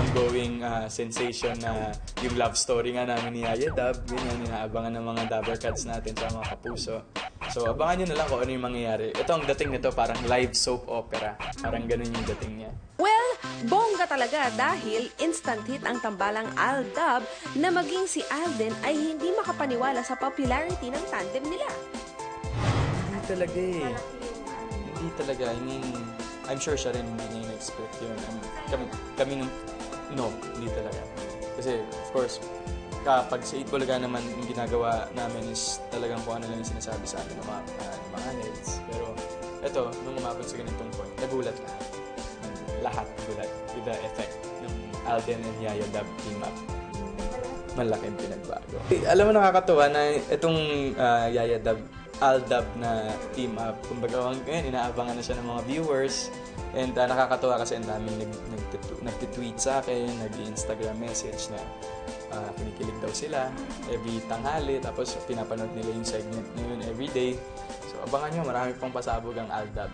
ongoing sensation na yung love story nga namin ni Yaya Dab. Yun yung inaabangan ng mga Dabber Cats natin sa mga kapuso. So, abangan nyo na lang kung ano yung mangyayari. Ito, ang dating nito, parang live soap opera. Parang ganun yung dating niya. Well, bongga talaga dahil instant hit ang tambalang Aldab na maging si Alden ay hindi makapaniwala sa popularity ng tandem nila. Hindi talaga eh. Hindi talaga. I mean, I'm sure siya rin hindi niya in-expect yun. Kami nung, no, hindi talaga. Kasi, of course, kapag sa 8 Bulaga naman, yung ginagawa namin is talagang kung ano lang yung sinasabi sa amin ng mga heads. Pero, eto, nung umabot sa ganitong point, nagulat lahat. Lahat gulat with the effect ng Alden and Yaya Dab team up. Malaking pinagbago. Alam mo, nakakatuwa na itong Yaya Dab, Aldab na team up. Kumbaga, ngayon, inaabangan na siya ng mga viewers. And nakakatuwa kasi ang daming nag-tweet sa akin, nag-Instagram message na kinikilig daw sila every tanghali. Tapos pinapanood nila yung segment na yun everyday. So abangan nyo, marami pang pasabog ang Aldab.